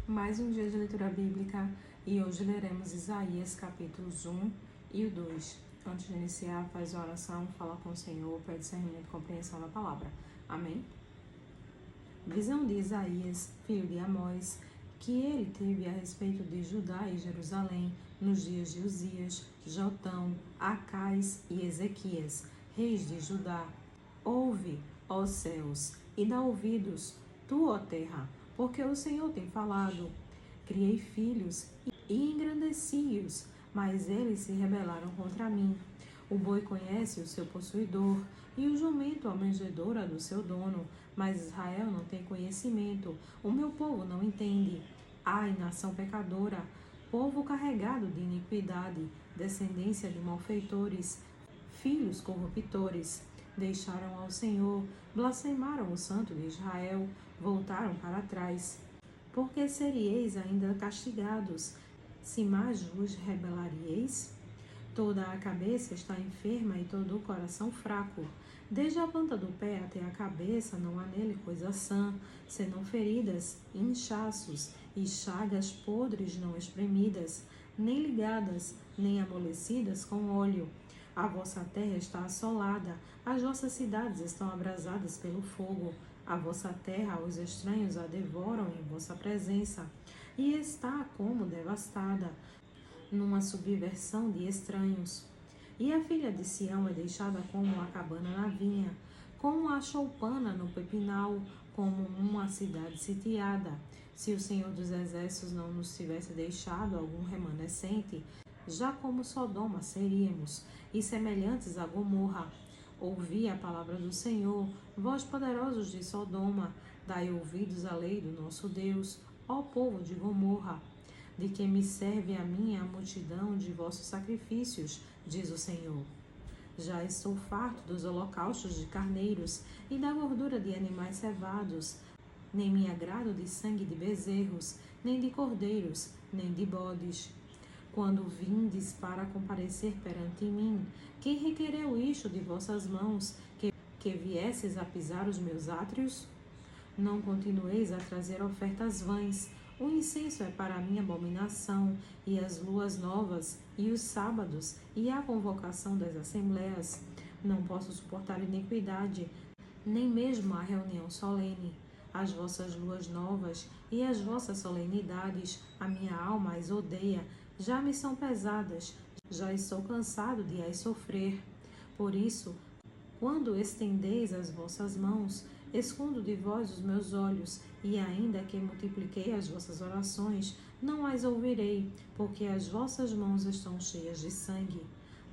Mais um dia de leitura bíblica e hoje leremos Isaías capítulos 1 e o 2. Antes de iniciar, faz a oração, fala com o Senhor, pede discernimento e compreensão da palavra. Amém? Visão de Isaías, filho de Amós, que ele teve a respeito de Judá e Jerusalém nos dias de Uzias, Jotão, Acais e Ezequias, reis de Judá. Ouve, ó céus, e dá ouvidos, tu, ó terra, porque o Senhor tem falado. Criei filhos e engrandeci-os, mas eles se rebelaram contra mim. O boi conhece o seu possuidor, e o jumento a manjedoura do seu dono, mas Israel não tem conhecimento, o meu povo não entende. Ai, nação pecadora, povo carregado de iniquidade, descendência de malfeitores, filhos corruptores. Deixaram ao Senhor, blasfemaram o Santo de Israel, voltaram para trás. Porque seríeis ainda castigados, se mais vos rebelaríeis? Toda a cabeça está enferma e todo o coração fraco. Desde a planta do pé até a cabeça não há nele coisa sã, senão feridas, inchaços e chagas podres não espremidas, nem ligadas, nem amolecidas com óleo. A vossa terra está assolada, as vossas cidades estão abrasadas pelo fogo. A vossa terra, os estranhos a devoram em vossa presença, e está como devastada, numa subversão de estranhos. E a filha de Sião é deixada como a cabana na vinha, como a choupana no pepinal, como uma cidade sitiada. Se o Senhor dos Exércitos não nos tivesse deixado algum remanescente, já como Sodoma seríamos, e semelhantes a Gomorra. Ouvi a palavra do Senhor, vós poderosos de Sodoma, dai ouvidos à lei do nosso Deus, ó povo de Gomorra. De que me serve a mim a multidão de vossos sacrifícios, diz o Senhor. Já estou farto dos holocaustos de carneiros e da gordura de animais cevados, nem me agrado de sangue de bezerros, nem de cordeiros, nem de bodes. Quando vindes para comparecer perante mim, quem requereu isto de vossas mãos, que viesses a pisar os meus átrios? Não continueis a trazer ofertas vãs. O incenso é para a minha abominação, e as luas novas, e os sábados, e a convocação das assembleias. Não posso suportar iniquidade, nem mesmo a reunião solene. As vossas luas novas e as vossas solenidades, a minha alma as odeia, já me são pesadas, já estou cansado de as sofrer. Por isso, quando estendeis as vossas mãos, escondo de vós os meus olhos, e ainda que multipliquei as vossas orações, não as ouvirei, porque as vossas mãos estão cheias de sangue.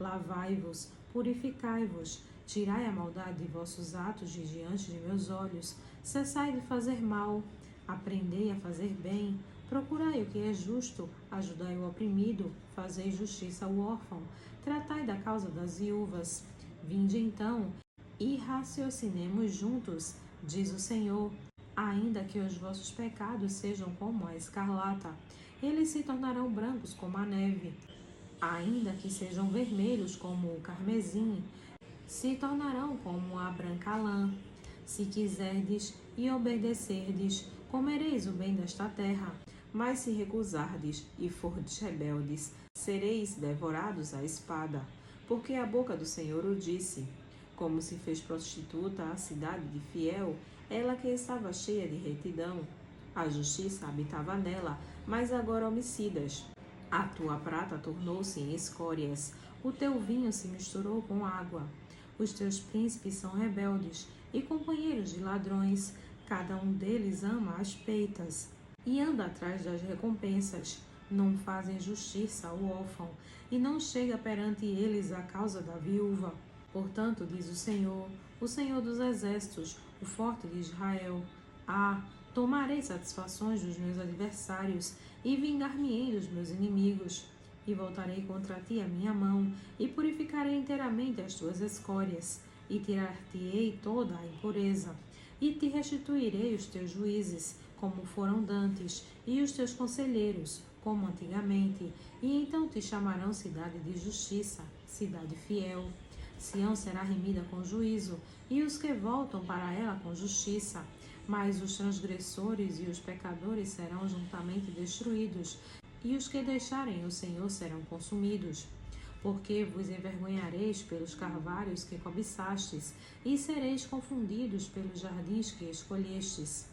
Lavai-vos, purificai-vos, tirai a maldade de vossos atos de diante de meus olhos, cessai de fazer mal, aprendei a fazer bem, procurai o que é justo, ajudai o oprimido, fazei justiça ao órfão, tratai da causa das viúvas. Vinde então e raciocinemos juntos, diz o Senhor. Ainda que os vossos pecados sejam como a escarlata, eles se tornarão brancos como a neve. Ainda que sejam vermelhos como o carmesim, se tornarão como a branca lã. Se quiserdes e obedecerdes, comereis o bem desta terra. Mas se recusardes e fordes rebeldes, sereis devorados à espada. Porque a boca do Senhor o disse. Como se fez prostituta a cidade de fiel, ela que estava cheia de retidão. A justiça habitava nela, mas agora homicidas. A tua prata tornou-se em escórias, o teu vinho se misturou com água. Os teus príncipes são rebeldes e companheiros de ladrões, cada um deles ama as peitas e anda atrás das recompensas. Não fazem justiça ao órfão, e não chega perante eles a causa da viúva. Portanto, diz o Senhor dos Exércitos, o forte de Israel: tomarei satisfações dos meus adversários, e vingar-me-ei dos meus inimigos. E voltarei contra ti a minha mão, e purificarei inteiramente as tuas escórias, e tirar-te-ei toda a impureza, e te restituirei os teus juízes, como foram dantes, e os teus conselheiros, como antigamente, e então te chamarão cidade de justiça, cidade fiel. Sião será remida com juízo, e os que voltam para ela com justiça. Mas os transgressores e os pecadores serão juntamente destruídos, e os que deixarem o Senhor serão consumidos. Porque vos envergonhareis pelos carvalhos que cobiçastes, e sereis confundidos pelos jardins que escolhestes.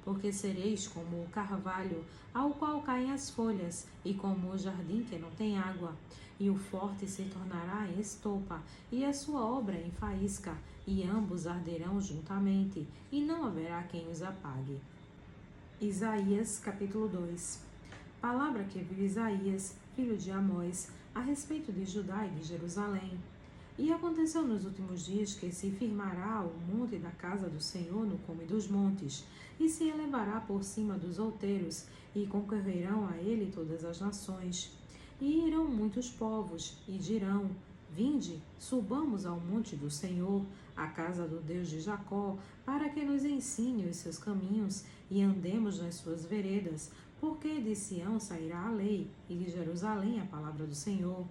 Porque sereis como o carvalho, ao qual caem as folhas, e como o jardim que não tem água. E o forte se tornará em estopa, e a sua obra em faísca, e ambos arderão juntamente, e não haverá quem os apague. Isaías capítulo 2. Palavra que viu Isaías, filho de Amós, a respeito de Judá e de Jerusalém. E aconteceu nos últimos dias que se firmará o monte da casa do Senhor no cume dos montes, e se elevará por cima dos outeiros, e concorrerão a ele todas as nações. E irão muitos povos, e dirão: Vinde, subamos ao monte do Senhor, à casa do Deus de Jacó, para que nos ensine os seus caminhos, e andemos nas suas veredas, porque de Sião sairá a lei, e de Jerusalém a palavra do Senhor.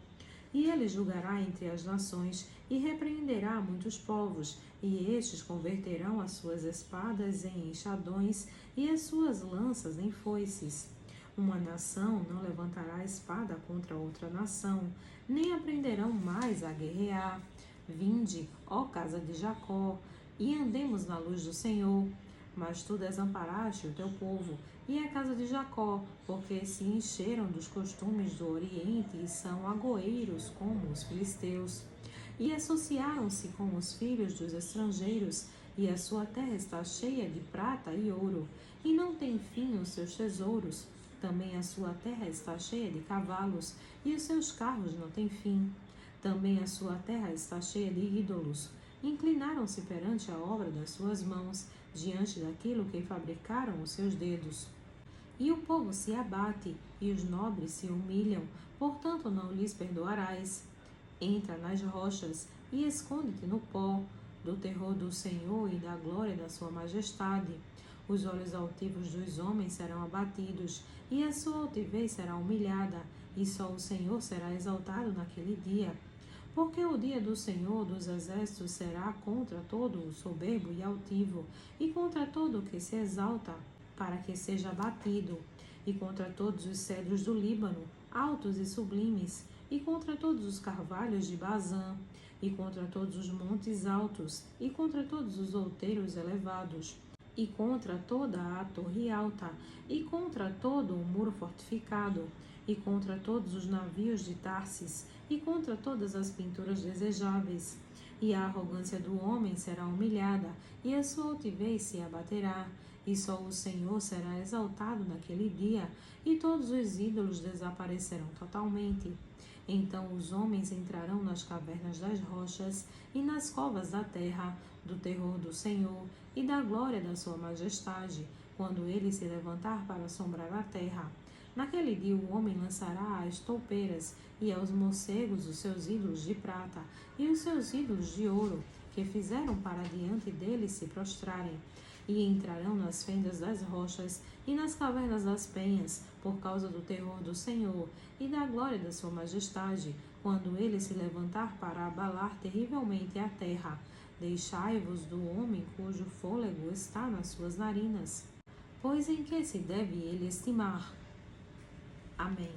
E ele julgará entre as nações, e repreenderá muitos povos, e estes converterão as suas espadas em enxadões, e as suas lanças em foices. Uma nação não levantará espada contra outra nação, nem aprenderão mais a guerrear. Vinde, ó casa de Jacó, e andemos na luz do Senhor. Mas tu desamparaste o teu povo, e a casa de Jacó, porque se encheram dos costumes do Oriente e são agoeiros como os filisteus. E associaram-se com os filhos dos estrangeiros, e a sua terra está cheia de prata e ouro, e não tem fim os seus tesouros. Também a sua terra está cheia de cavalos, e os seus carros não têm fim. Também a sua terra está cheia de ídolos. Inclinaram-se perante a obra das suas mãos, diante daquilo que fabricaram os seus dedos. E o povo se abate, e os nobres se humilham, portanto não lhes perdoarás. Entra nas rochas, e esconde-te no pó, do terror do Senhor e da glória da sua majestade. Os olhos altivos dos homens serão abatidos, e a sua altivez será humilhada, e só o Senhor será exaltado naquele dia. Porque o dia do Senhor dos exércitos será contra todo o soberbo e altivo, e contra todo o que se exalta, para que seja abatido, e contra todos os cedros do Líbano, altos e sublimes, e contra todos os carvalhos de Bazã, e contra todos os montes altos, e contra todos os outeiros elevados, e contra toda a torre alta, e contra todo o muro fortificado, e contra todos os navios de Tarsis, e contra todas as pinturas desejáveis. E a arrogância do homem será humilhada, e a sua altivez se abaterá, e só o Senhor será exaltado naquele dia, e todos os ídolos desaparecerão totalmente. Então os homens entrarão nas cavernas das rochas e nas covas da terra, do terror do Senhor e da glória da sua majestade, quando ele se levantar para assombrar a terra. Naquele dia o homem lançará às toupeiras e aos morcegos os seus ídolos de prata e os seus ídolos de ouro, que fizeram para diante dele se prostrarem. E entrarão nas fendas das rochas e nas cavernas das penhas, por causa do terror do Senhor e da glória da sua majestade, quando ele se levantar para abalar terrivelmente a terra. Deixai-vos do homem cujo fôlego está nas suas narinas, pois em que se deve ele estimar? Amém.